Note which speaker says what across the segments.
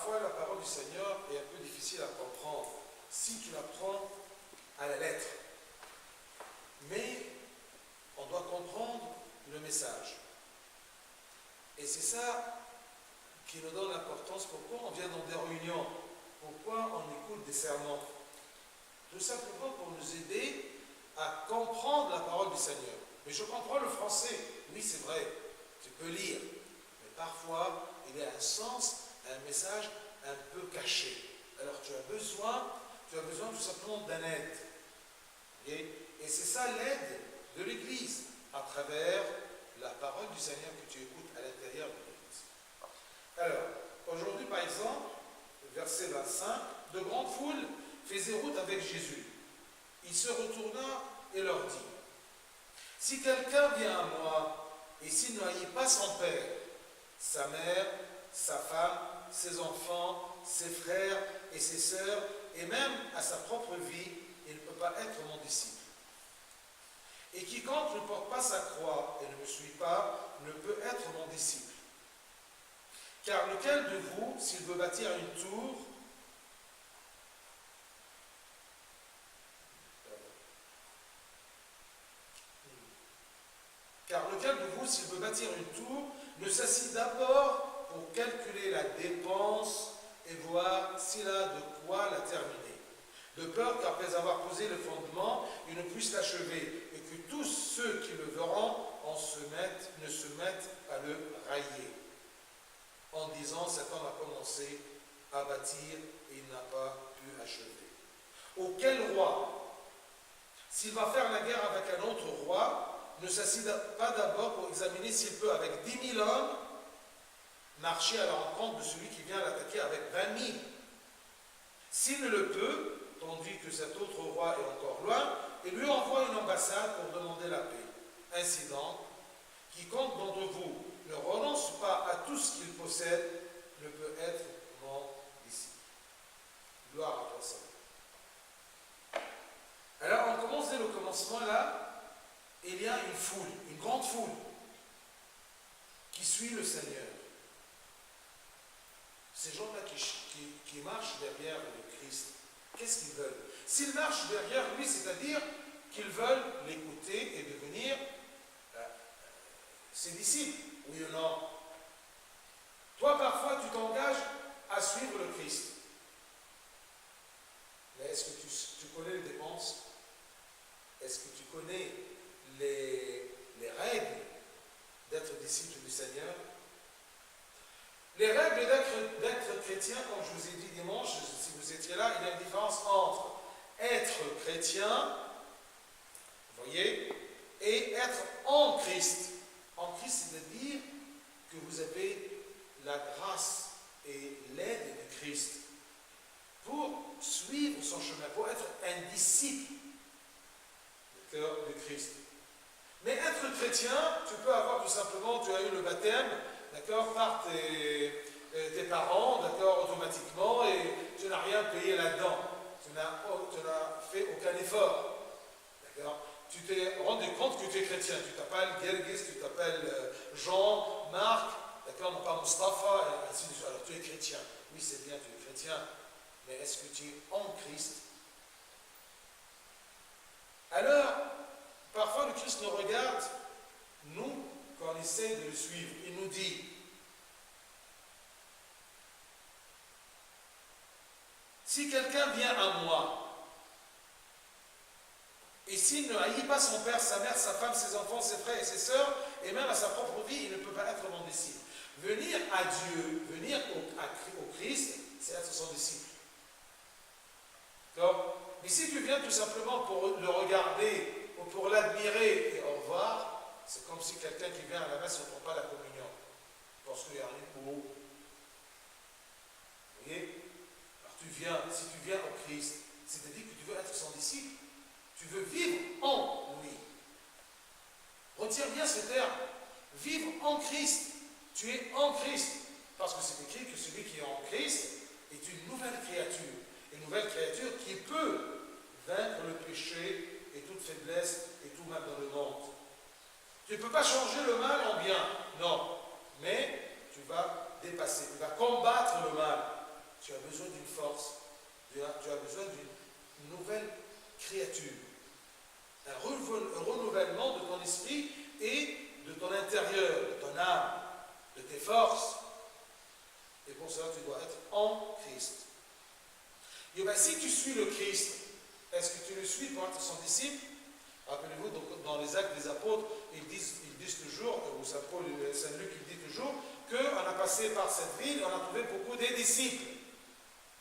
Speaker 1: parfois la parole du Seigneur est un peu difficile à comprendre si tu la prends à la lettre. Mais on doit comprendre le message. Et c'est ça qui nous donne l'importance. Pourquoi on vient dans des réunions? Pourquoi on écoute des sermons? Tout simplement pour nous aider à comprendre la parole du Seigneur. Mais je comprends le français. Oui, c'est vrai. Tu peux lire. Mais parfois, il y a un sens, un message un peu caché. Alors tu as besoin tout simplement d'un aide. Et c'est ça l'aide de l'Église, à travers la parole du Seigneur que tu écoutes à l'intérieur de l'Église. Alors, aujourd'hui par exemple, verset 25, de grandes foules faisaient route avec Jésus. Il se retourna et leur dit, si quelqu'un vient à moi, et s'il ne haït pas son père, sa mère, sa femme, ses enfants, ses frères et ses sœurs, et même à sa propre vie, il ne peut pas être mon disciple. Et quiconque ne porte pas sa croix et ne me suit pas, ne peut être mon disciple. Car lequel de vous, s'il veut bâtir une tour, ne s'assied d'abord pour calculer la dépense et voir s'il a de quoi la terminer. De peur qu'après avoir posé le fondement, il ne puisse l'achever et que tous ceux qui le verront ne se mettent à le railler. En disant, cet homme a commencé à bâtir et il n'a pas pu achever. Auquel roi, s'il va faire la guerre avec un autre roi, ne s'assied pas d'abord pour examiner s'il peut, avec 10 000 hommes, marcher à la rencontre de celui qui vient l'attaquer avec 20 000. S'il ne le peut, tandis que cet autre roi est encore loin, il lui envoie une ambassade pour demander la paix. Ainsi donc, quiconque d'entre vous ne renonce pas à tout ce qu'il possède ne peut être mon disciple. Gloire à toi, Seigneur. Alors, on commence dès le commencement là. Il y a une foule, une grande foule, qui suit le Seigneur. Ces gens-là qui marchent derrière le Christ, qu'est-ce qu'ils veulent? S'ils marchent derrière lui, c'est-à-dire qu'ils veulent l'écouter et devenir ses disciples, oui ou non? Toi, parfois, tu t'engages à suivre le Christ. Mais est-ce que tu connais les dépenses? Est-ce que tu connais les règles d'être disciple du Seigneur? Les règles d'être chrétien, comme je vous ai dit dimanche, si vous étiez là, il y a une différence entre être chrétien, vous voyez, et être en Christ. En Christ, c'est-à-dire que vous avez la grâce et l'aide de Christ pour suivre son chemin, pour être un disciple du cœur de Christ. Mais être chrétien, tu peux avoir tout simplement, tu as eu le baptême, d'accord, par tes parents, d'accord, automatiquement, et tu n'as rien payé là-dedans. Tu n'as fait aucun effort. D'accord. Tu t'es rendu compte que tu es chrétien. Tu t'appelles Gergis, tu t'appelles Jean, Marc, d'accord, non pas Mustapha, et ainsi de suite. Alors tu es chrétien. Oui, c'est bien, tu es chrétien. Mais est-ce que tu es en Christ? Alors, parfois le Christ nous regarde, nous, quand on essaie de le suivre, il nous dit, si quelqu'un vient à moi, et s'il ne haït pas son père, sa mère, sa femme, ses enfants, ses frères et ses sœurs, et même à sa propre vie, il ne peut pas être mon disciple. Venir à Dieu, venir au Christ, c'est être son disciple. D'accord? Mais si tu viens tout simplement pour le regarder, ou pour l'admirer et au revoir, c'est comme si quelqu'un qui vient à la messe ne prend pas la communion. Parce qu'il y a un époux. Vous voyez? Alors si tu viens au Christ, c'est-à-dire que tu veux être son disciple. Tu veux vivre en lui. Retiens bien ce terme. Vivre en Christ. Tu es en Christ. Parce que c'est écrit que celui qui est en Christ est une nouvelle créature. Une nouvelle créature qui peut vaincre le péché et toute faiblesse et tout mal dans le monde. Tu ne peux pas changer le mal en bien. Non. Mais tu vas dépasser. Tu vas combattre le mal. tu as besoin d'une force, tu as besoin d'une nouvelle créature, un renouvellement de ton esprit et de ton intérieur, de ton âme, de tes forces. Et pour cela, tu dois être en Christ. Et bien, si tu suis le Christ, est-ce que tu le suis pour être son disciple? Rappelez-vous, dans les Actes des Apôtres, ils disent toujours, ou Saint Paul et Saint Luc, il dit toujours, qu'on a passé par cette ville et on a trouvé beaucoup de disciples.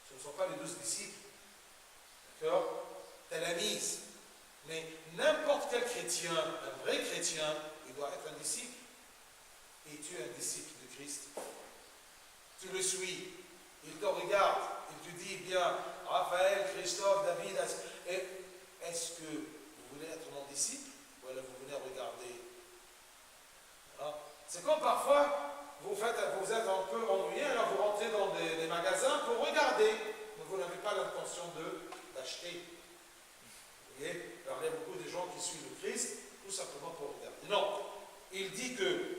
Speaker 1: Ce ne sont pas les 12 disciples. D'accord? Telle la mise. Mais n'importe quel chrétien, un vrai chrétien, il doit être un disciple. Et tu es un disciple de Christ. Tu le suis. Il te regarde. Il te dit, bien, Raphaël, Christophe, David, est-ce que vous voulez être mon disciple? Ou alors vous venez regarder. Voilà. C'est comme parfois, vous êtes un peu ennuyé, alors vous rentrez dans des magasins pour regarder. Mais vous n'avez pas l'intention d'acheter. Vous voyez? Alors il y a beaucoup de gens qui suivent le Christ, tout simplement pour regarder. Non. Il dit que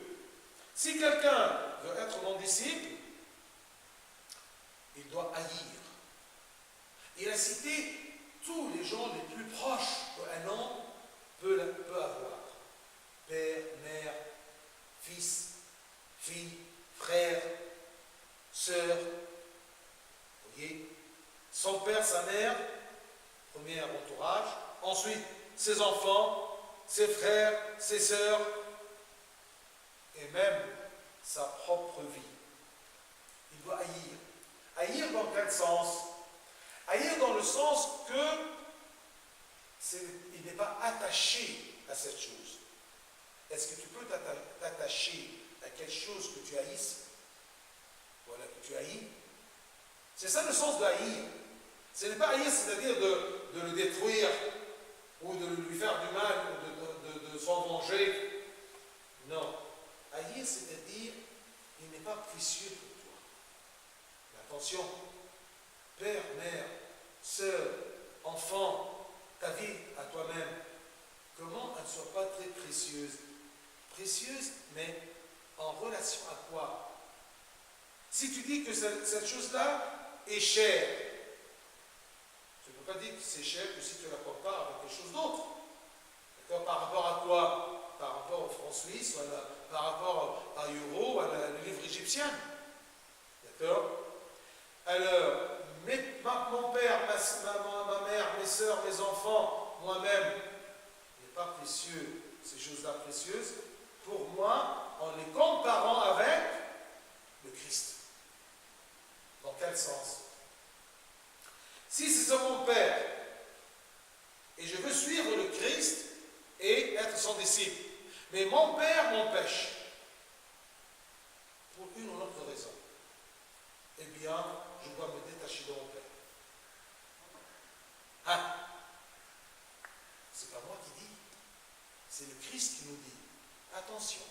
Speaker 1: si quelqu'un veut être mon disciple, il doit haïr. Il a cité tous les gens les plus proches qu'un homme peut avoir. Père, mère, fils, fille, frère, sœur. Vous voyez? Son père, sa mère, premier entourage. Ensuite, ses enfants, ses frères, ses sœurs, et même sa propre vie. Il doit haïr. Haïr dans quel sens? Haïr dans le sens que il n'est pas attaché à cette chose. Est-ce que tu peux t'attacher à quelque chose que tu haïsses? Voilà, que tu haïs. C'est ça le sens de haïr. Ce n'est pas haïr, c'est-à-dire de le détruire ou de lui faire du mal ou de s'en venger. Non. Haïr, c'est-à-dire il n'est pas précieux pour toi. Mais attention, père, mère, sœur, enfant, ta vie à toi-même, comment elle ne soit pas très précieuse? Précieuse, mais en relation à quoi? Si tu dis que cette chose-là est chère, tu ne peux pas dire que c'est cher que si tu la compares avec quelque chose d'autre. D'accord? Par rapport à quoi? Par rapport au franc suisse, par rapport à l'euro, à la livre égyptienne. D'accord? Alors, mon père, ma mère, mes soeurs, mes enfants, moi-même, n'est pas précieux, ces choses-là précieuses, pour moi, en les comparant avec le Christ. Dans quel sens? Si c'est mon père, et je veux suivre le Christ et être son disciple, mais mon père m'empêche, pour une ou autre raison, eh bien, je dois me détacher de mon père. Hein? C'est pas moi qui dis, c'est le Christ qui nous dit. Attention,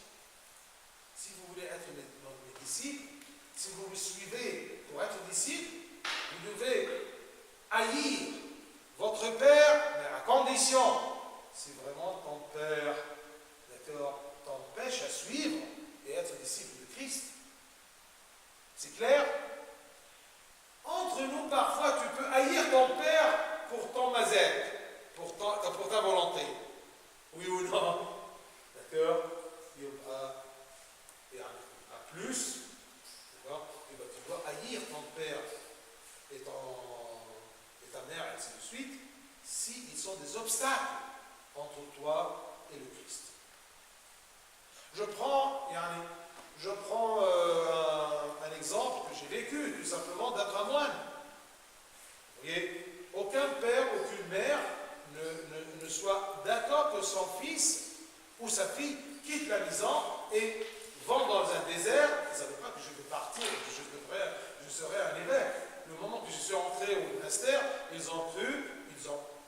Speaker 1: si vous voulez être mes disciples, si vous me suivez pour être disciple, vous devez haïr votre père, mais à condition, si vraiment ton père, d'accord, t'empêche à suivre et être disciple de Christ. C'est clair? Entre nous, parfois, tu peux haïr ton père pour ton mazette, pour ta volonté. Oui ou non? D'accord? Et à plus, d'accord? Et ben, tu dois haïr ton père et ta mère, et ainsi de suite, s'ils sont des obstacles entre toi et le Christ. Je prends un exemple que j'ai vécu, tout simplement, d'être un moine. Vous voyez, aucun père, aucune mère ne soit d'accord que son fils ou sa fille quitte la maison et vont dans un désert. Ils ne savaient pas que je vais partir, que je serai un évêque. Le moment que je suis entré au monastère, ils ont cru,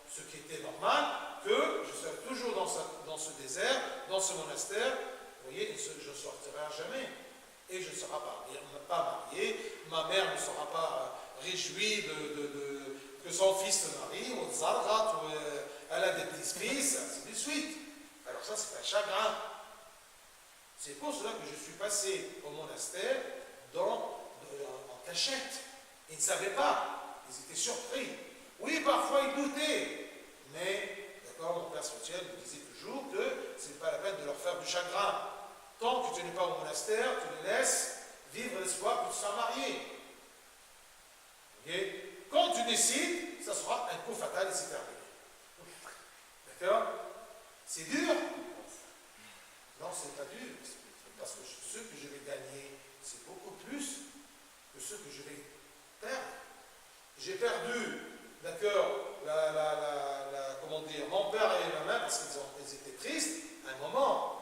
Speaker 1: ce qui était normal, que je serai toujours dans ce désert, dans ce monastère. Vous voyez, je ne sortirai à jamais. Et je ne serai pas marié, ma mère ne sera pas réjouie que son fils se marie, ou Zarrat, ou elle a des petits-fils, ainsi de suite. Alors ça, c'est un chagrin. C'est pour cela que je suis passé au monastère en cachette. Ils ne savaient pas, ils étaient surpris. Oui, parfois ils doutaient, mais, d'accord, mon père spirituel me disait toujours que ce n'est pas la peine de leur faire du chagrin. Tant que tu n'es pas au monastère, tu les laisses vivre l'espoir que tu seras marié. Okay? Quand tu décides, ça sera un coup fatal et c'est terminé. D'accord? C'est dur? Non, c'est pas dur. Parce que ce que je vais gagner, c'est beaucoup plus que ce que je vais perdre. J'ai perdu, d'accord, comment dire, mon père et ma mère, parce qu'ils étaient tristes à un moment.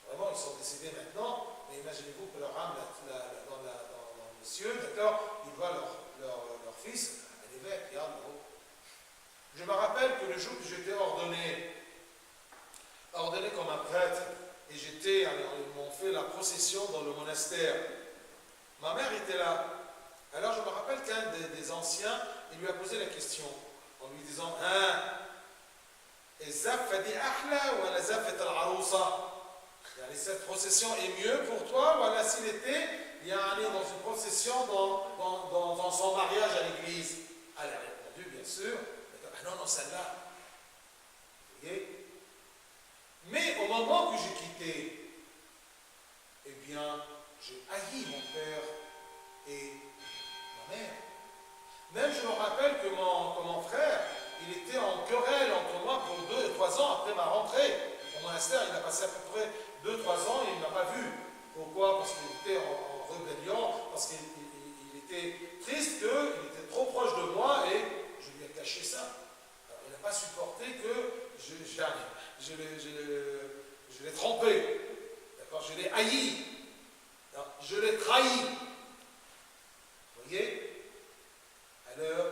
Speaker 1: Vraiment, ils sont décédés maintenant, mais imaginez-vous que leur âme, dans les cieux, d'accord, ils voient leur fils, un évêque, regarde là-haut. Je me rappelle que le jour que j'étais ordonné comme un prêtre, et ils m'ont fait la procession dans le monastère. Ma mère était là. Alors je me rappelle qu'un des anciens, il lui a posé la question, en lui disant, cette procession est mieux pour toi, voilà s'il était, il y a allé dans une procession dans son mariage à l'église. Elle a répondu, bien sûr, non, celle-là. Vous voyez? Mais au moment que j'ai quitté, eh bien, j'ai haï mon père et ma mère. Même je me rappelle que mon frère, il était en querelle entre moi pour 2 et 3 ans après ma rentrée. Au monastère, il a passé à peu près 2-3 ans et il ne m'a pas vu. Pourquoi? Parce qu'il était en rébellion, parce qu'il était triste, qu'il était trop proche de moi et je lui ai caché ça. Alors, il n'a pas supporté que je l'ai trompé. D'accord? Je l'ai haï. Alors, je l'ai trahi. Vous voyez? Alors,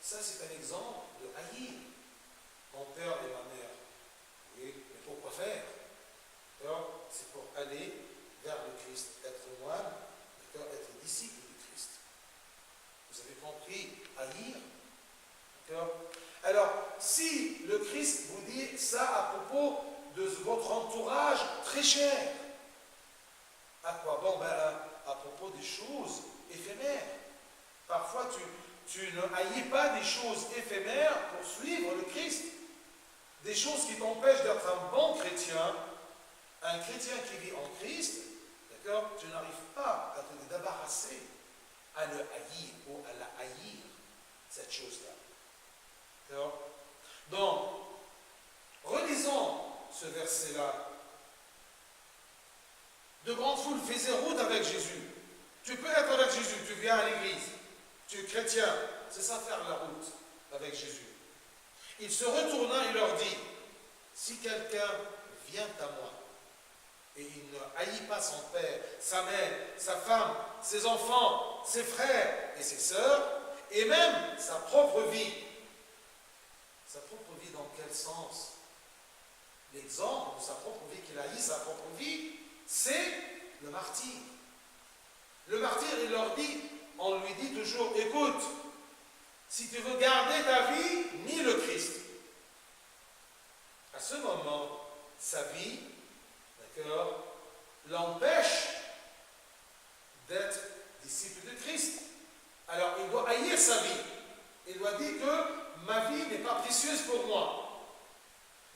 Speaker 1: ça c'est un exemple de haïr mon père et ma mère. Vous voyez? Mais pourquoi faire? C'est pour aller vers le Christ, être moine, être disciple du Christ. Vous avez compris? Haïr. D'accord? Alors, si le Christ vous dit ça à propos de votre entourage très cher, à quoi bon? À propos des choses éphémères. Parfois, tu ne haïs pas des choses éphémères pour suivre le Christ. Des choses qui t'empêchent d'être un bon chrétien, un chrétien qui vit en Christ, d'accord? Tu n'arrives pas à te débarrasser, à le haïr ou à la haïr, cette chose-là. D'accord? Donc, relisons ce verset-là. De grandes foules faisaient route avec Jésus. Tu peux être avec Jésus, tu viens à l'église, tu es chrétien, c'est ça faire la route avec Jésus. Il se retourna et leur dit, si quelqu'un vient à moi, et il ne haït pas son père, sa mère, sa femme, ses enfants, ses frères et ses sœurs, et même sa propre vie. Sa propre vie dans quel sens? L'exemple de sa propre vie, qu'il haït sa propre vie, c'est le martyr. Le martyr, il leur dit, on lui dit toujours, écoute, si tu veux garder ta vie, nie le Christ. À ce moment, sa vie, d'accord, l'empêche d'être disciple de Christ. Alors, il doit haïr sa vie. Il doit dire que ma vie n'est pas précieuse pour moi.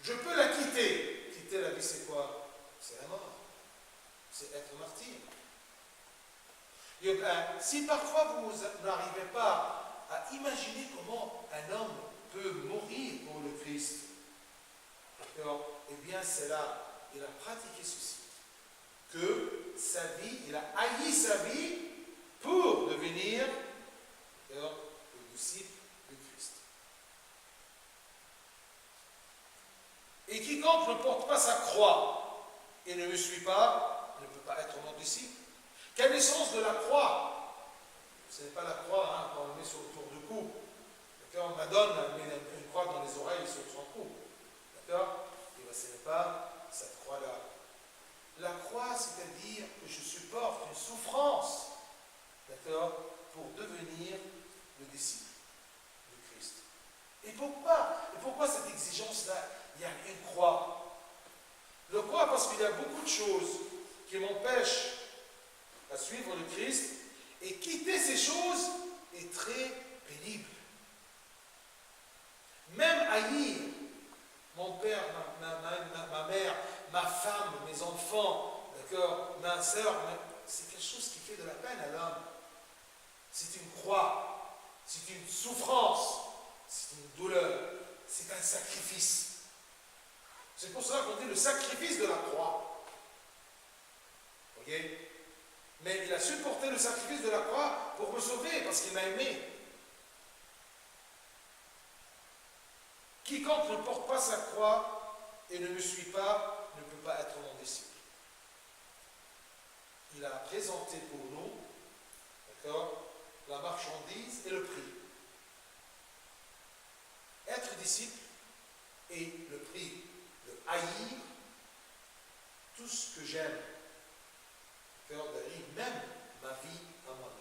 Speaker 1: Je peux la quitter. Quitter la vie, c'est quoi? C'est la mort. C'est être martyr. Et si parfois vous n'arrivez pas à imaginer comment un homme peut mourir pour le Christ, d'accord, eh bien c'est là, il a pratiqué ceci. Que sa vie, il a haï sa vie pour devenir le disciple du Christ. Et quiconque ne porte pas sa croix et ne me suit pas, ne peut pas être mon disciple. Quel est le sens de la croix? Ce n'est pas la croix qu'on met sur le tour du cou. D'accord? Madone met une croix dans les oreilles sur son cou. D'accord? Et bien, ce n'est pas cette croix-là. La croix, c'est-à-dire que je supporte une souffrance, d'accord, pour devenir le disciple du Christ. Et pourquoi cette exigence-là? Il y a une croix. Le croix, parce qu'il y a beaucoup de choses qui m'empêchent à suivre le Christ, et quitter ces choses, et est très pénible. Même haïr mon père, ma mère, ma femme, mes enfants, d'accord, ma soeur, c'est quelque chose qui fait de la peine à l'homme. C'est une croix, c'est une souffrance, c'est une douleur, c'est un sacrifice. C'est pour cela qu'on dit le sacrifice de la croix. Vous voyez? Mais il a supporté le sacrifice de la croix pour me sauver, parce qu'il m'a aimé. Quiconque ne porte pas sa croix et ne me suit pas ne peut pas être mon disciple. Il a présenté pour nous, d'accord, la marchandise et le prix. Être disciple et le prix de haïr tout ce que j'aime, d'haïr même ma vie à moi-même.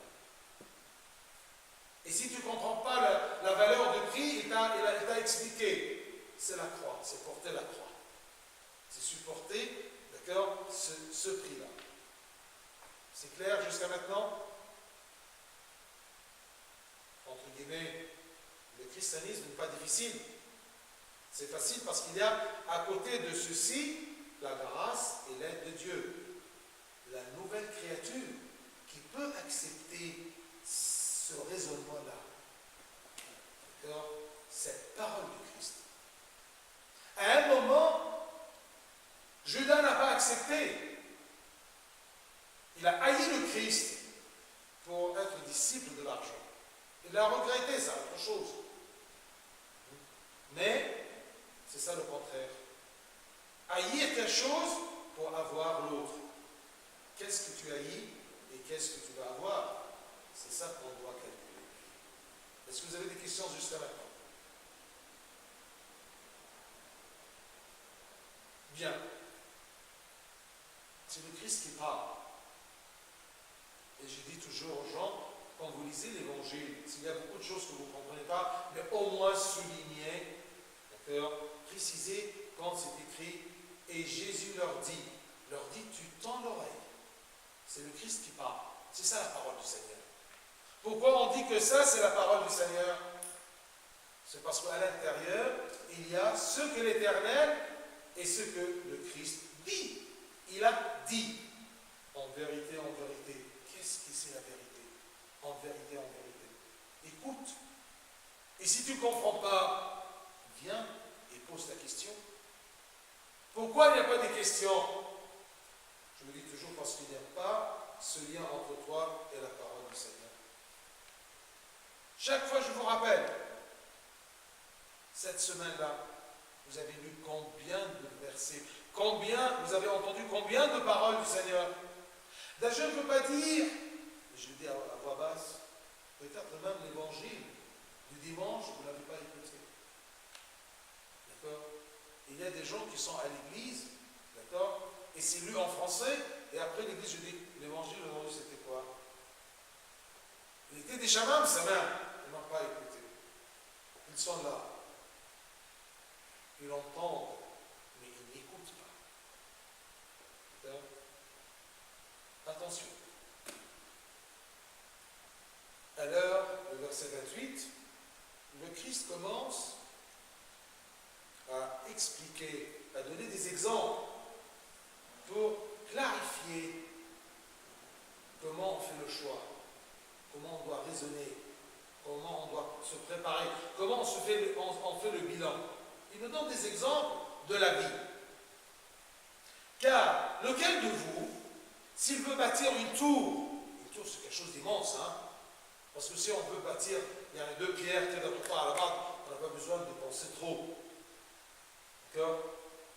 Speaker 1: Et si tu ne comprends pas la valeur du prix, il t'a expliqué. C'est la croix, c'est porter la croix. C'est supporter, d'accord, ce prix-là. C'est clair jusqu'à maintenant? Entre guillemets, le christianisme n'est pas difficile. C'est facile parce qu'il y a à côté de ceci la grâce et l'aide de Dieu. La nouvelle créature qui peut accepter ce raisonnement-là. D'accord? Cette parole du Christ. À un moment, Judas n'a pas accepté. Il a haï le Christ pour être disciple de l'argent. Il a regretté, ça, autre chose. Mais, c'est ça le contraire. Haïr quelque chose pour avoir l'autre. Qu'est-ce que tu haïs et qu'est-ce que tu vas avoir? C'est ça qu'on doit calculer. Est-ce que vous avez des questions jusqu'à maintenant? Bien. C'est le Christ qui parle. Et je dis toujours aux gens, quand vous lisez l'Évangile, s'il y a beaucoup de choses que vous ne comprenez pas, mais au moins soulignez, d'accord, précisez quand c'est écrit, et Jésus leur dit, tu tends l'oreille. C'est le Christ qui parle. C'est ça la parole du Seigneur. Pourquoi on dit que ça, c'est la parole du Seigneur? C'est parce qu'à l'intérieur, il y a ce que l'Éternel et ce que le Christ dit. Il a dit, en vérité, qu'est-ce que c'est la vérité? En vérité, écoute. Et si tu ne comprends pas, viens et pose ta question. Pourquoi il n'y a pas de questions? Je me dis toujours parce qu'il n'y a pas ce lien entre toi et la parole du Seigneur. Chaque fois, je vous rappelle, cette semaine-là, vous avez lu combien de versets? Vous avez entendu combien de paroles du Seigneur? D'ailleurs, je ne peux pas dire, je le dis à voix basse, peut-être même l'évangile du dimanche, vous ne l'avez pas écouté. D'accord? Il y a des gens qui sont à l'église, d'accord? Et c'est lu en français, et après l'église, je dis, l'évangile c'était quoi? Il était des chamans, ça même. Ils n'ont pas écouté. Ils sont là. Ils entendent, mais ils n'écoutent pas. D'accord? Attention. Alors, le verset 28, le Christ commence à expliquer, à donner des exemples pour clarifier comment on fait le choix, comment on doit raisonner, comment on doit se préparer, comment on fait le bilan. Il nous donne des exemples de la vie. Car lequel de vous, s'il veut bâtir une tour c'est quelque chose d'immense, hein? Parce que si on veut bâtir, il y a les deux pierres, qui sont à la barre, on n'a pas besoin de dépenser trop. D'accord?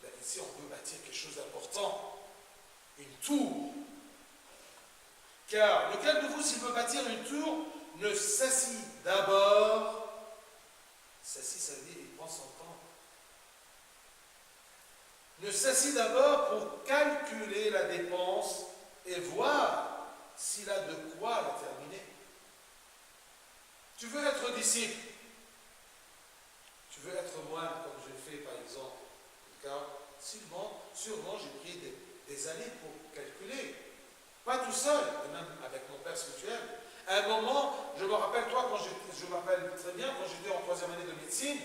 Speaker 1: Là, ici, on peut bâtir quelque chose d'important. Une tour. Car lequel de vous, s'il veut bâtir une tour, ne s'assit d'abord. S'assit, ça veut dire il prend son temps. Ne s'assit d'abord pour calculer la dépense et voir s'il a de quoi la terminer. Tu veux être disciple. Tu veux être moine, comme je fais par exemple. Car sûrement j'ai pris des années pour calculer. Pas tout seul, et même avec mon père spirituel. À un moment, je me rappelle très bien, quand j'étais en 3e année de médecine,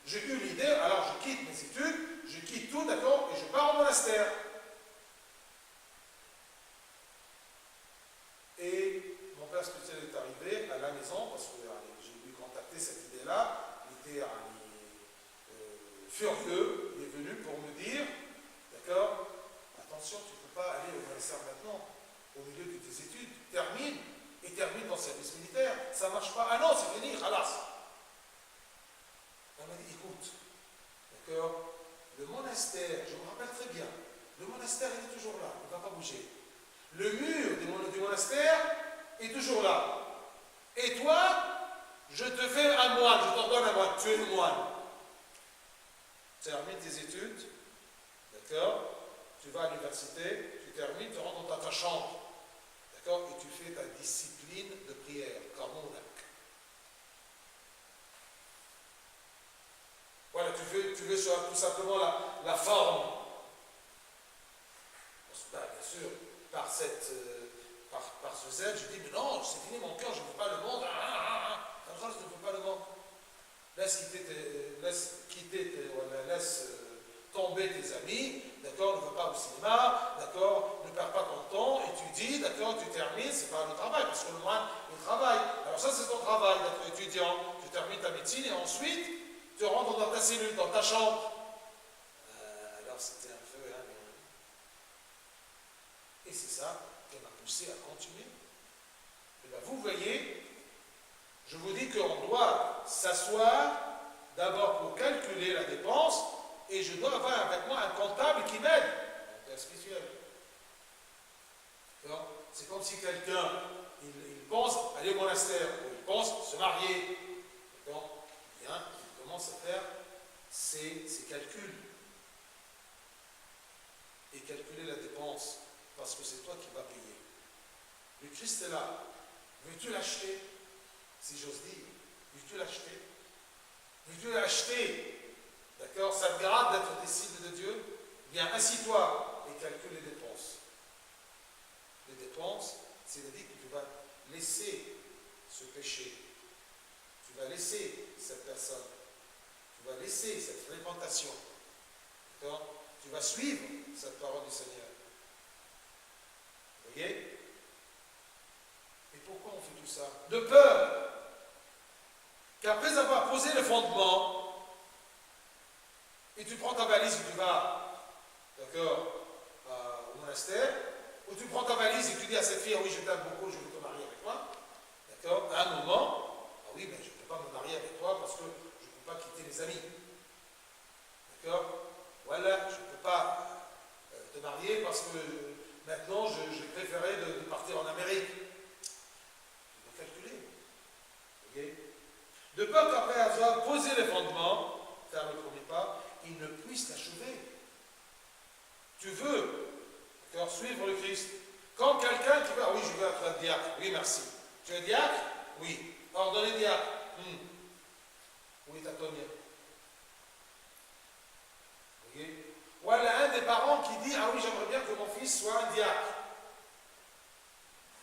Speaker 1: j'ai eu l'idée, alors je quitte mes études, je quitte tout, d'accord, et je pars au monastère. Et mon père spirituel est arrivé à la maison, parce que j'ai lui contacté cette idée-là, il était furieux, il est venu pour me dire, d'accord, attention, tu ne peux pas aller au monastère maintenant, au milieu de tes études, termine ton service militaire, ça ne marche pas, ah non, c'est fini, khalas. On m'a dit, écoute, d'accord, le monastère, je me rappelle très bien, le monastère il est toujours là, il ne va pas bouger. Le mur du monastère est toujours là. Et toi, je te fais un moine, je t'en donne un moine, tu es le moine. Tu termines tes études, d'accord, tu vas à l'université, tu termines, tu rentres dans ta chambre, d'accord, et tu fais ta discipline de prière, comme on a. Voilà, tu veux tout simplement la forme. Bien sûr, par ce zèle, je dis, mais non, c'est fini mon cœur, je ne veux pas le monde. Je ne veux pas le monde. Laisse tomber tes amis, d'accord, ne va pas au cinéma, d'accord, ne perds pas ton temps, étudie, d'accord, tu termines, c'est pas le travail, parce que le moine, il travaille. Alors ça, c'est ton travail d'être étudiant. Tu termines ta médecine et ensuite, tu rentres dans ta cellule, dans ta chambre. Alors c'était un feu, hein, et c'est ça qui m'a poussé à continuer. Et bien, vous voyez, je vous dis qu'on doit s'asseoir d'abord pour calculer la dépense, et je dois avoir avec moi un comptable qui m'aide, un père spirituel. C'est comme si quelqu'un, il pense aller au monastère, ou il pense se marier. Bien, il commence à faire ses calculs. Et calculer la dépense, parce que c'est toi qui vas payer. Le Christ est là. Veux-tu l'acheter? Si j'ose dire. Veux-tu l'acheter? Veux-tu l'acheter? D'accord? Ça te grade d'être disciple de Dieu? Bien, assis-toi et calcule les dépenses. Les dépenses, c'est-à-dire que tu vas laisser ce péché. Tu vas laisser cette personne. Tu vas laisser cette fréquentation. D'accord? Tu vas suivre cette parole du Seigneur. Vous voyez? Et pourquoi on fait tout ça? De peur qu'après avoir posé le fondement, et tu prends ta valise et tu vas, d'accord, au monastère, ou tu prends ta valise et tu dis à cette fille, oui, je t'aime beaucoup, je veux te marier avec toi, d'accord, à un moment, ah oui, mais je ne peux pas me marier avec toi parce que je ne peux pas quitter mes amis. D'accord? Voilà, je ne peux pas te marier parce que maintenant, j'ai préféré de partir en Amérique. Tu dois calculer. Okay? De peur qu'après avoir posé les fondements, faire le premier pas, il ne puisse l'achever. Tu veux suivre le Christ. Comme quelqu'un qui va, ah oui, je veux être un diacre. Oui, merci. Tu es diacre? Oui. Ordonné diacre. Oui, t'as ton bien. Voilà un des parents qui dit, ah oui, j'aimerais bien que mon fils soit un diacre.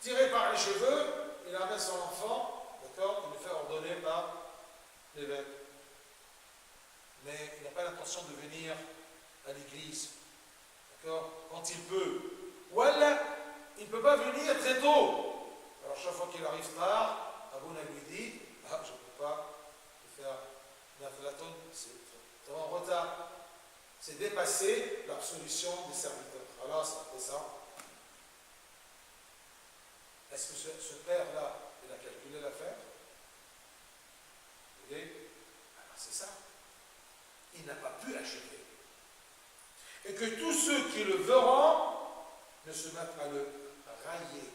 Speaker 1: Tiré par les cheveux, il amène son enfant, d'accord, il le fait ordonner par l'évêque. Mais il n'a pas l'intention de venir à l'église, d'accord, quand il peut. Voilà, il ne peut pas venir très tôt. Alors chaque fois qu'il arrive tard, Abouna lui dit, ah, je ne peux pas te faire Naflaton, c'est en retard. C'est dépasser l'absolution des serviteurs. Alors, c'est ça. Est-ce que ce père-là, il a calculé l'affaire? Vous voyez? Alors, c'est ça. Il n'a pas pu acheter. Et que tous ceux qui le verront ne se mettent à le railler,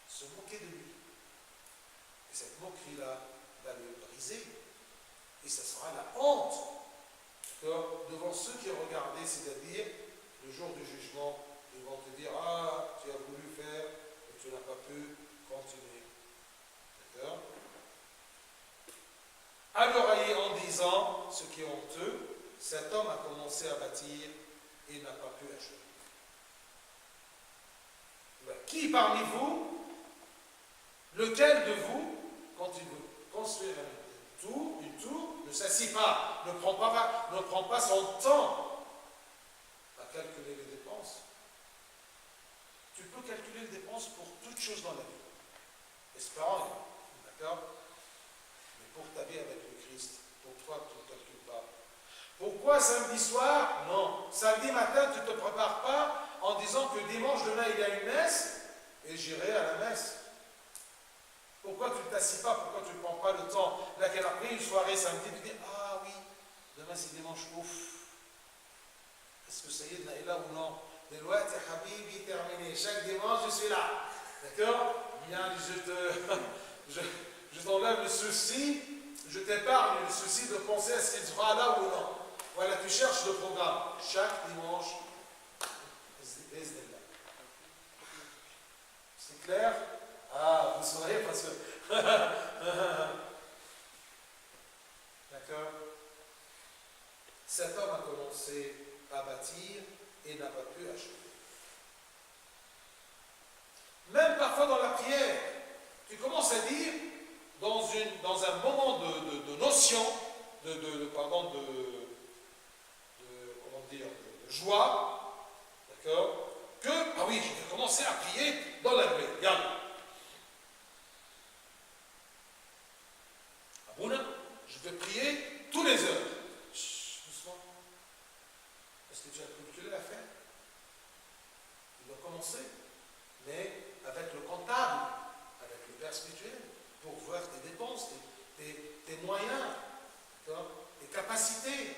Speaker 1: se moquer de lui. Et cette moquerie-là va le briser. Et ce sera la honte devant ceux qui regardaient, c'est-à-dire le jour du jugement, ils vont te dire, ah, tu as voulu faire et tu n'as pas pu continuer. D'accord? À l'oreiller en disant, ce qui est honteux, cet homme a commencé à bâtir et n'a pas pu achever. Qui parmi vous Lequel de vous, quand il veut construire une tour, ne s'assied pas, ne prend pas son temps à calculer les dépenses? Tu peux calculer les dépenses pour toutes choses dans la vie. Espérant, d'accord? Mais pour ta vie avec le Christ, pour toi, tu ne calcules pas. Pourquoi samedi soir? Non. Samedi matin, tu ne te prépares pas en disant que dimanche demain il y a une messe et j'irai à la messe. Pourquoi tu ne t'assis pas? Pourquoi tu ne prends pas le temps? Là, qu'elle a pris une soirée samedi, tu dis, ah oui, demain c'est dimanche, ouf. Est-ce que ça y est, là ou non? Les lois, Habibi, terminé. Chaque dimanche, je suis là. D'accord? Bien, je t'enlève le souci, je t'épargne le souci de penser à ce qu'il sera là ou non. Voilà, tu cherches le programme. Chaque dimanche, c'est clair? Ah, vous saurez parce que... D'accord? Cet homme a commencé à bâtir et n'a pas pu achever. Même parfois dans la prière, tu commences à dire, dans un moment de notion, de joie, d'accord, que, ah oui, je vais commencer à prier dans la nuit. Regarde. Abouna, je vais prier tous les heures. Chut, doucement. Est-ce que tu as calculé l'affaire? Tu dois commencer, mais avec le comptable, avec le père spirituel, pour voir tes dépenses, tes moyens, tes capacités.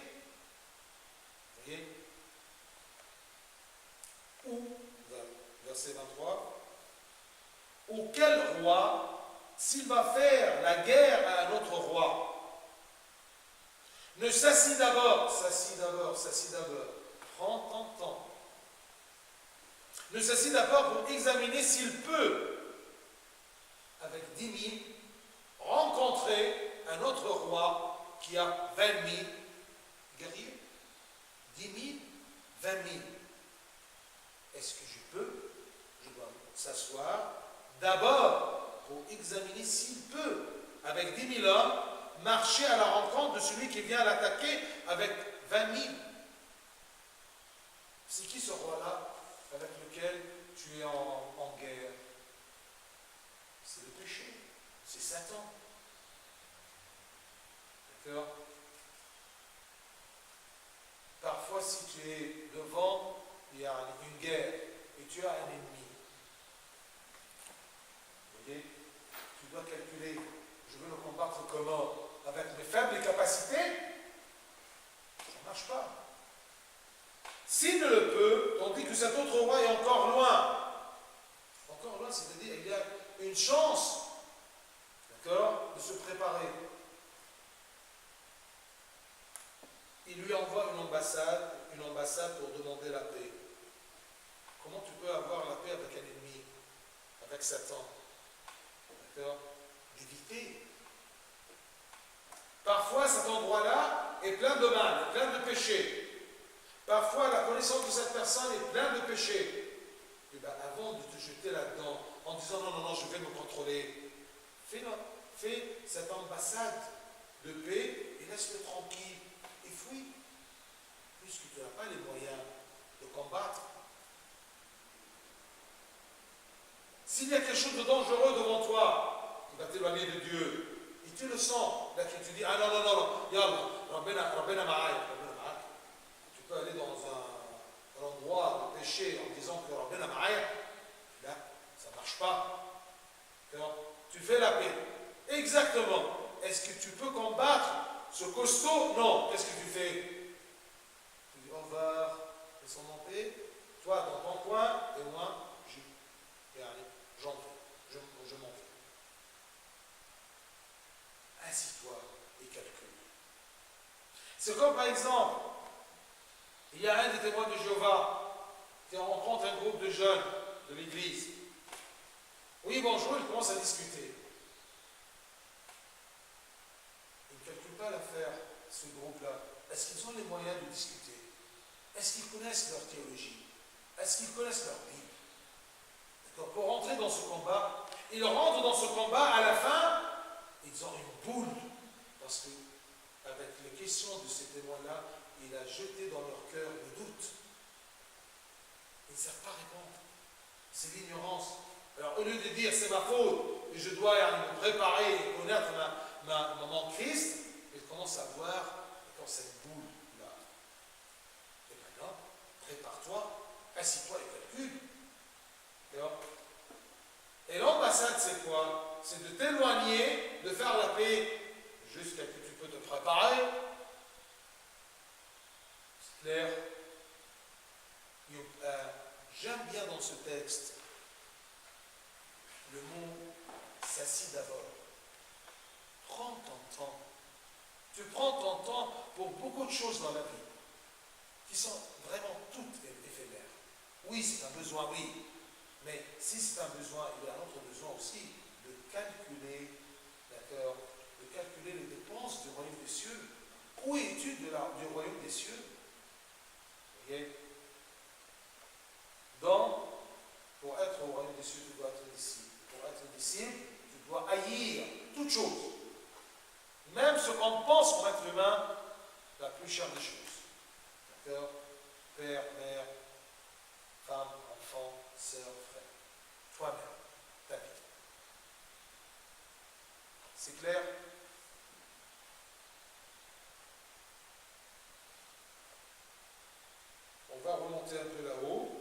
Speaker 1: Vous voyez? Ou, verset 23, ou quel roi, s'il va faire la guerre à un autre roi, ne s'assit d'abord, prends ton temps, ne s'assit d'abord pour examiner s'il peut, avec 10 000, rencontrer un autre roi qui a 20 000 guerriers. 10 000, 20 000. Est-ce que je peux? Je dois s'asseoir d'abord pour examiner s'il peut, avec 10 000 hommes, marcher à la rencontre de celui qui vient l'attaquer avec 20 000. C'est qui ce roi-là avec lequel tu es en guerre? C'est le péché, c'est Satan. D'accord? Parfois, si tu es devant, il y a une guerre et tu as un ennemi. Vous voyez? Tu dois calculer, je veux le combattre comment? Avec mes faibles capacités? Ça ne marche pas. S'il ne le peut, tandis que cet autre roi est encore loin, c'est-à-dire il y a une chance, d'accord, de se préparer. Il lui envoie une ambassade pour demander la paix. Comment tu peux avoir la paix avec un ennemi, avec Satan? D'accord? D'éviter. Parfois, cet endroit-là est plein de mal, plein de péchés. Parfois, la connaissance de cette personne est pleine de péchés. Et bien, avant de te jeter là-dedans, en disant non, je vais me contrôler, fais cette ambassade de paix et laisse-le tranquille. Et fuis, puisque tu n'as pas les moyens de combattre. S'il y a quelque chose de dangereux devant toi, qui va t'éloigner de Dieu, et tu le sens, là tu dis, ah non, yallah, Rabbena ma'aya. Tu peux aller dans un endroit de péché en disant que Rabbena ma'aya, là, ça ne marche pas. Tu fais la paix. Exactement. Est-ce que tu peux combattre ce costaud? Non. Qu'est-ce que tu fais? Tu dis, au revoir, laissons monter. Toi, dans ton coin, et moi, je m'en vais. Assis-toi et calcule. C'est comme par exemple, il y a un des témoins de Jéhovah qui rencontre un groupe de jeunes de l'église. Oui, bonjour, ils commencent à discuter. Ils ne calculent pas l'affaire, ce groupe-là. Est-ce qu'ils ont les moyens de discuter? Est-ce qu'ils connaissent leur théologie? Est-ce qu'ils connaissent leur Bible? Pour rentrer dans ce combat, ils rentrent dans ce combat, à la fin, ils ont une boule. Parce que, avec les questions de ces témoins-là, il a jeté dans leur cœur le doute. Ils ne savent pas répondre. C'est l'ignorance. Alors, au lieu de dire c'est ma faute, et je dois me préparer et connaître mon Christ, ils commencent à voir dans cette boule-là. Et maintenant, prépare-toi, assis-toi et calcule. Et l'ambassade, c'est quoi? C'est de t'éloigner, de faire la paix jusqu'à ce que tu peux te préparer. C'est clair? J'aime bien dans ce texte le mot s'assit d'abord. Prends ton temps. Tu prends ton temps pour beaucoup de choses dans la vie qui sont vraiment toutes éphémères. Oui, c'est un besoin, oui. Mais si c'est un besoin, il y a un autre besoin aussi de calculer, d'accord, de calculer les dépenses du royaume des cieux. Où es-tu du royaume des cieux? Vous voyez? Donc, pour être au royaume des cieux, tu dois être disciple. Pour être disciple, tu dois haïr toute chose. Même ce qu'on pense pour être humain, la plus chère des choses. D'accord? Père, mère, femme, enfant, sœur, frère. Toi-même, ta vie. C'est clair? On va remonter un peu là-haut.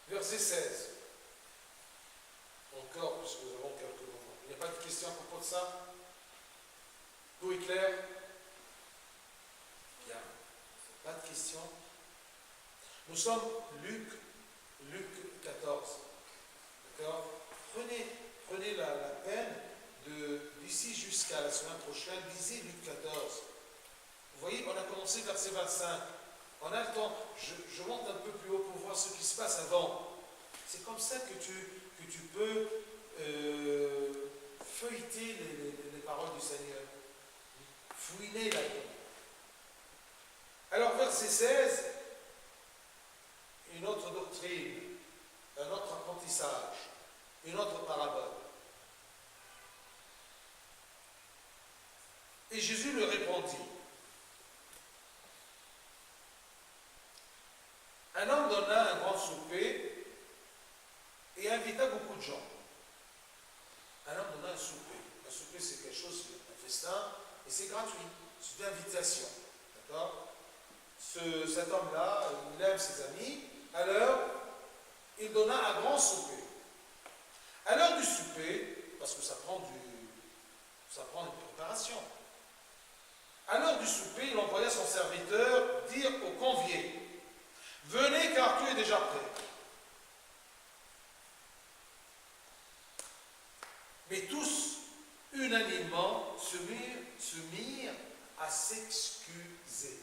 Speaker 1: Verset 16. Encore, puisque nous avons quelques moments. Il n'y a pas de questions à propos de ça? Tout est clair? Bien. Pas de questions? Nous sommes Luc 14. D'accord? Prenez la peine d'ici jusqu'à la semaine prochaine, lisez Luc 14. Vous voyez, on a commencé verset 25. On a le temps, je monte un peu plus haut pour voir ce qui se passe avant. C'est comme ça que tu peux feuilleter les paroles du Seigneur. Fouiner là-dedans. Alors, verset 16, une autre doctrine, un autre apprentissage, une autre parabole. Et Jésus lui répondit. Un homme donna un grand souper et invita beaucoup de gens. Un homme donna un souper. Un souper, c'est quelque chose, un festin, et c'est gratuit. C'est une invitation. D'accord? Cet homme-là, il aime ses amis, alors il donna un grand souper. À l'heure du souper, parce que ça prend une préparation, à l'heure du souper, il envoya son serviteur dire aux conviés: venez car tout est déjà prêt. Mais tous, unanimement, se mirent à s'excuser.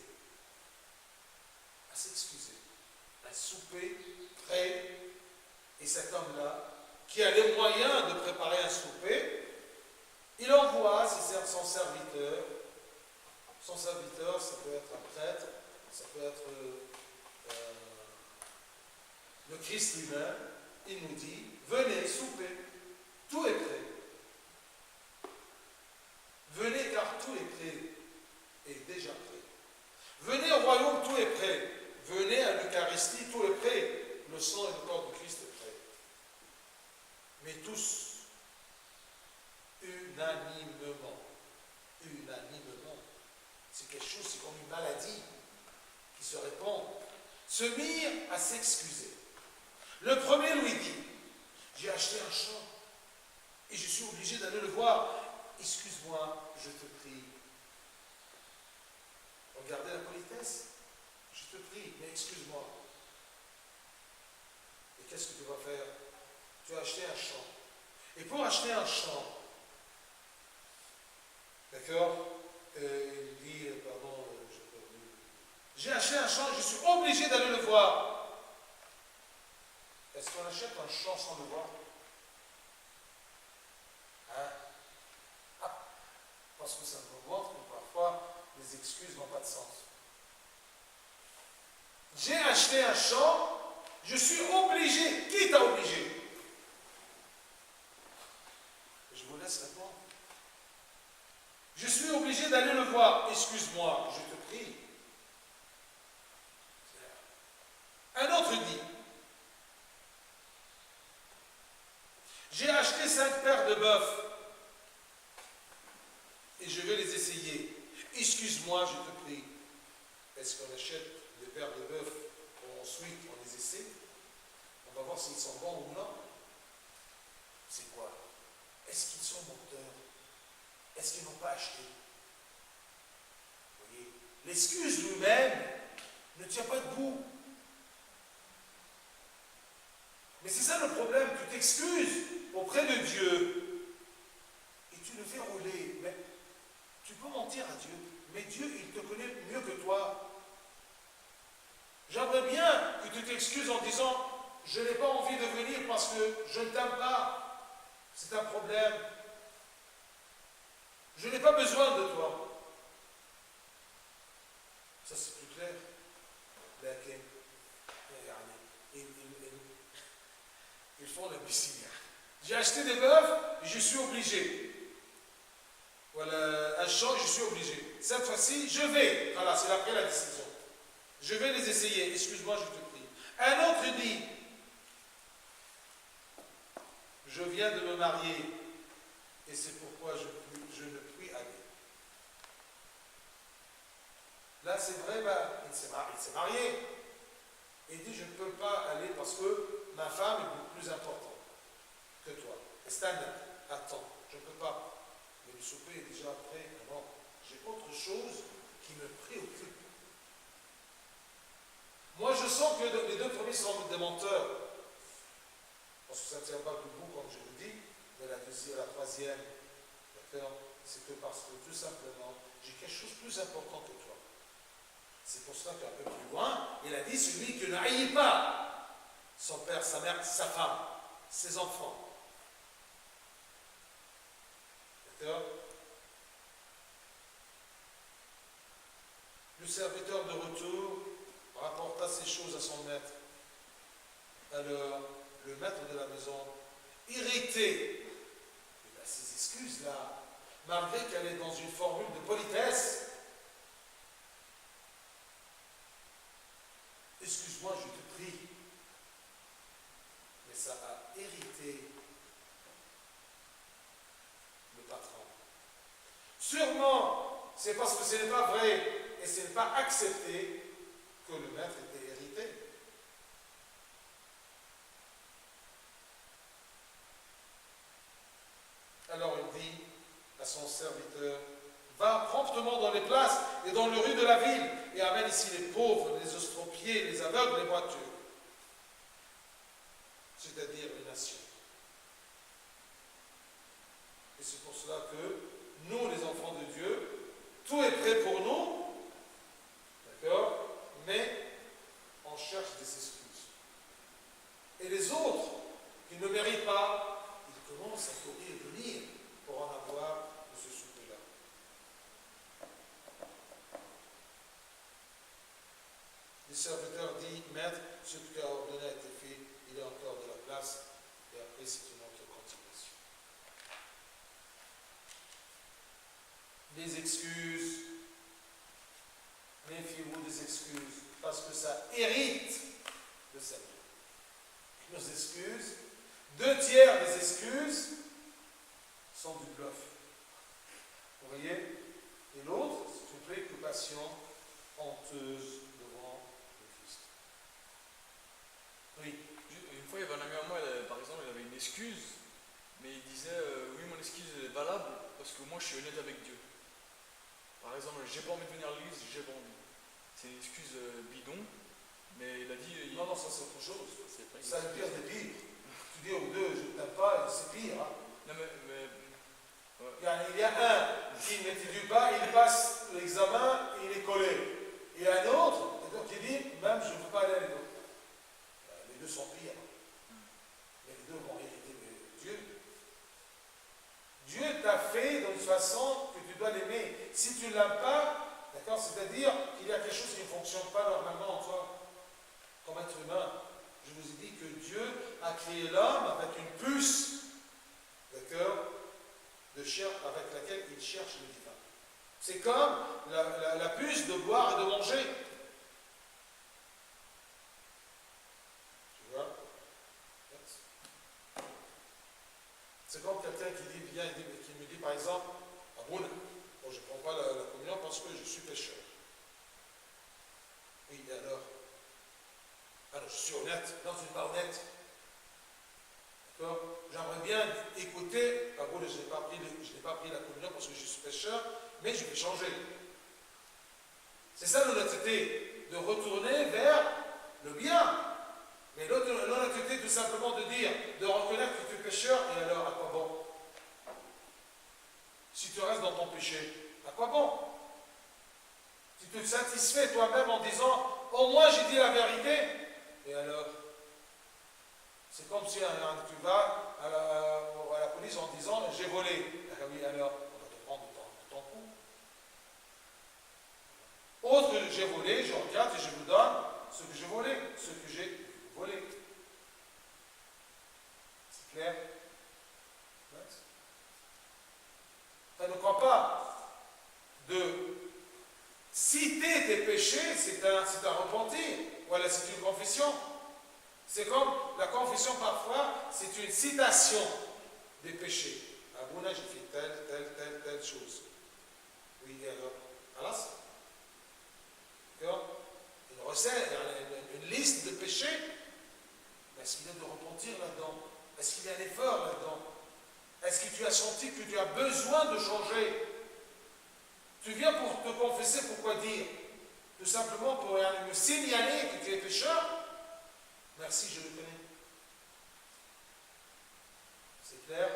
Speaker 1: À s'excuser. Un souper prêt, et cet homme-là, qui a les moyens de préparer un souper, il envoie son serviteur. Son serviteur, ça peut être un prêtre, ça peut être le Christ lui-même. Il nous dit: venez souper, tout est prêt. Venez car tout est prêt, et déjà prêt. Venez au royaume, tout est prêt. Venez à l'Eucharistie, tout est prêt. Le sang et le corps de Christ est prêt. Mais tous, unanimement, c'est quelque chose, c'est comme une maladie qui se répand, se mirent à s'excuser. Le premier lui dit: j'ai acheté un champ et je suis obligé d'aller le voir. Excuse-moi, je te prie. Regardez la politesse. Je te prie, mais excuse-moi. Et qu'est-ce que tu vas faire? Tu as acheté un champ. Et pour acheter un champ, d'accord, il dit, pardon, j'ai acheté un champ, je suis obligé d'aller le voir. Est-ce qu'on achète un champ sans le voir? Hein? Ah, parce que ça nous montre que parfois les excuses n'ont pas de sens. J'ai acheté un champ, je suis obligé. Qui t'a obligé? Je vous laisse répondre. Je suis obligé d'aller le voir. Excuse-moi, je te prie. Un autre dit, j'ai acheté 5 paires de bœufs et je vais les essayer. Excuse-moi, je te prie. Est-ce qu'on achète des paires de bœufs et ensuite on les essaie? On va voir s'ils sont bons ou non. C'est quoi? Est-ce qu'ils sont menteurs? Est-ce qu'ils n'ont pas acheté? Vous voyez, l'excuse lui-même ne tient pas debout. Mais c'est ça le problème, tu t'excuses auprès de Dieu et tu le fais rouler. Mais tu peux mentir à Dieu, mais Dieu, il te connaît mieux que toi. J'aimerais bien que tu t'excuses en disant « Je n'ai pas envie de venir parce que je ne t'aime pas. C'est un problème. Je n'ai pas besoin de toi. » Ça, c'est plus clair. Ils font la piscine. J'ai acheté des bœufs et je suis obligé. Voilà, un champ, je suis obligé. Cette fois-ci, je vais. Voilà, c'est après la décision. Je vais les essayer. Excuse-moi, je te prie. Un autre dit, je viens de me marier et c'est pourquoi je ne puis aller. Là, c'est vrai, il s'est marié. Et il dit, je ne peux pas aller parce que ma femme est beaucoup plus importante que toi. Et Stan, attends, je ne peux pas. Mais le souper est déjà prêt. Non, j'ai autre chose qui me préoccupe. Moi, je sens que les deux premiers sont des menteurs. Parce que ça ne tient pas debout, comme je vous dis. Mais la troisième, d'accord, c'est que parce que tout simplement, j'ai quelque chose de plus important que toi. C'est pour cela qu'un peu plus loin, il a dit celui qui ne haït pas son père, sa mère, sa femme, ses enfants. D'accord? Le serviteur de retour rapporta ces choses à son maître. Alors, le maître de la maison, irrité, il a ces excuses-là, malgré qu'elle est dans une formule de politesse. Excuse-moi, je te prie. Mais ça a irrité le patron. Sûrement, c'est parce que ce n'est pas vrai et ce n'est pas accepté que le maître était irrité. Alors il dit à son serviteur, va promptement dans les places et dans les rues de la ville et amène ici les pauvres, les estropiés, les aveugles, les boiteux. C'est-à-dire les nations. Et c'est pour cela que nous, les enfants de Dieu, tout est prêt pour nous, d'accord, mais on cherche des excuses. Et les autres qui ne méritent pas, ils commencent à courir et venir pour en avoir de ce souper-là. Le serviteur dit, maître, ce que tu as ordonné a été fait, il y a encore de la place, et après c'est une autre continuation. Les excuses, méfiez-vous des excuses, parce que ça hérite le Seigneur. Nos excuses, 2 tiers des excuses sont du bluff. Vous voyez? Et l'autre, c'est une préoccupation honteuse devant le Christ. Oui.
Speaker 2: Une fois, il y avait un ami à moi, par exemple, il avait une excuse, mais il disait oui, mon excuse est valable parce que moi je suis honnête avec Dieu. Par exemple, j'ai pas envie de venir à l'église, j'ai pas envie. C'est une excuse bidon, mais il a dit.
Speaker 1: Non, ça c'est autre chose.
Speaker 2: C'est pas une
Speaker 1: ça le pire des pires. Tu dis aux deux, je ne t'aime pas, c'est pire. Hein.
Speaker 2: Non, mais ouais.
Speaker 1: Il y a un qui n'étudie pas, il passe l'examen, il est collé. Et un autre qui dit, même je ne veux pas aller à l'école. Les deux sont pires. façon que tu dois l'aimer. Si tu ne l'aimes pas, d'accord, c'est-à-dire qu'il y a quelque chose qui ne fonctionne pas normalement en toi, comme être humain. Je vous ai dit que Dieu a créé l'homme avec une puce, d'accord, avec laquelle il cherche le divin. C'est comme la puce de boire et de manger. Tu vois? C'est comme quelqu'un qui me dit par exemple, ah bon, je ne prends pas la communion parce que je suis pécheur. Oui, et alors? Alors, je suis honnête. Non, tu n'es pas honnête. D'accord? J'aimerais bien écouter, ah bon, je n'ai pas pris la communion parce que je suis pécheur, mais je vais changer. C'est ça l'honnêteté, de retourner vers le bien. Mais l'honnêteté, tout simplement de dire, de reconnaître que tu es pécheur, et alors, à quoi bon? Si tu restes dans ton péché, à quoi bon? Tu te satisfais toi-même en disant, au moins j'ai dit la vérité, et alors? C'est comme si tu vas à la police en disant, j'ai volé. Ah oui, alors, on va te prendre de ton coup. Autre, j'ai volé, je regarde et je vous donne ce que j'ai volé, volé. C'est clair? Ça ne croit pas de citer tes péchés, c'est un repentir. Voilà, c'est une confession. C'est comme la confession parfois, c'est une citation des péchés. Ah bon, là, j'ai fait telle chose. Oui, et alors? Voilà. D'accord? Une recette, une liste de péchés. Mais est-ce qu'il y a de repentir là-dedans? Est-ce qu'il y a un effort là-dedans? Est-ce que tu as senti que tu as besoin de changer? Tu viens pour te confesser, pourquoi dire? Tout simplement pour me signaler que tu es pécheur? Merci, je le connais. C'est clair?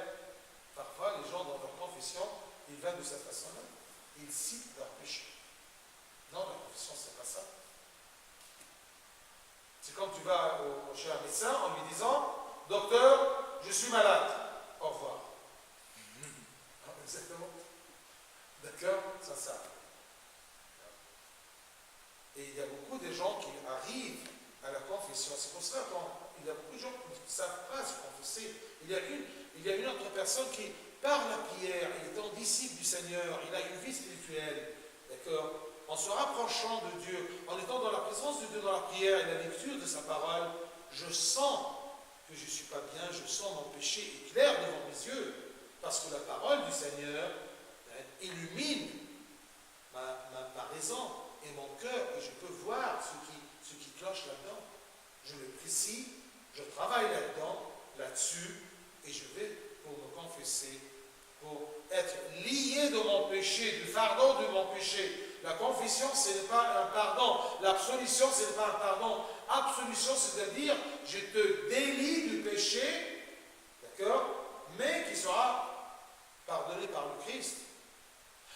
Speaker 1: Parfois, les gens dans leur confession, ils viennent de cette façon-là. Ils citent leurs péchés. Non, la confession, c'est pas ça. C'est comme tu vas chez un médecin en lui disant, docteur, je suis malade. Au revoir. Exactement. D'accord? Ça. Et il y a beaucoup de gens qui arrivent à la confession. C'est pour cela qu'il y a beaucoup de gens qui ne savent pas se confesser. Il y a une autre personne qui, par la prière, il est un disciple du Seigneur, il a une vie spirituelle. D'accord? En se rapprochant de Dieu, en étant dans la présence de Dieu dans la prière et la lecture de sa parole, je sens que je ne suis pas bien, je sens mon péché est clair devant mes yeux, parce que la parole du Seigneur illumine ma raison et mon cœur, et je peux voir ce qui cloche là-dedans. Je le précise, je travaille là-dessus, et je vais pour me confesser, pour être lié de mon péché, du fardeau de mon péché. La confession, ce n'est pas un pardon. L'absolution, ce n'est pas un pardon. Absolution, c'est-à-dire, je te délie du péché, d'accord, mais qui sera pardonné par le Christ.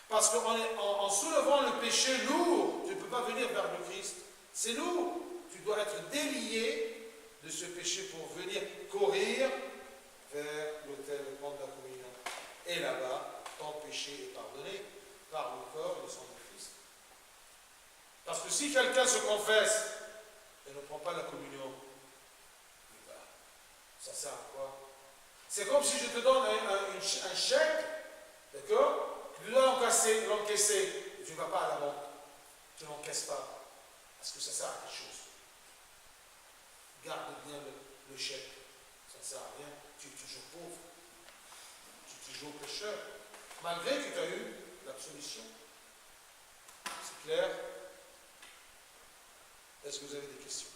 Speaker 1: Parce qu'en soulevant le péché lourd, tu ne peux pas venir vers le Christ. C'est lourd. Tu dois être délié de ce péché pour venir courir vers l'autel, le prendre de la communion. Et là-bas, ton péché est pardonné par le corps et le sang de Christ. Parce que si quelqu'un se confesse et ne prend pas la communion, ça sert à quoi? C'est comme si je te donne un chèque, d'accord? Tu dois l'encaisser, et tu ne vas pas à la banque. Tu ne l'encaisses pas. Parce que ça sert à quelque chose. Garde bien le chèque. Ça ne sert à rien. Tu es toujours pauvre. Tu es toujours pécheur. Malgré que tu as eu l'absolution. C'est clair? Est-ce que vous avez des questions?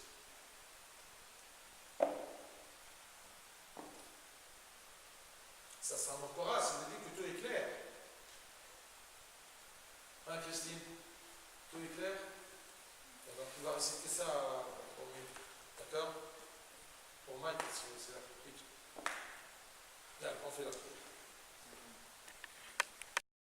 Speaker 1: Ça sera encore ça veut dire que tout est clair. Hein, Christine? Tout est clair? Alors, tu vas réciter ça pour mieux. D'accord? Pour Mike, c'est la réplique. Bien, on fait la prière.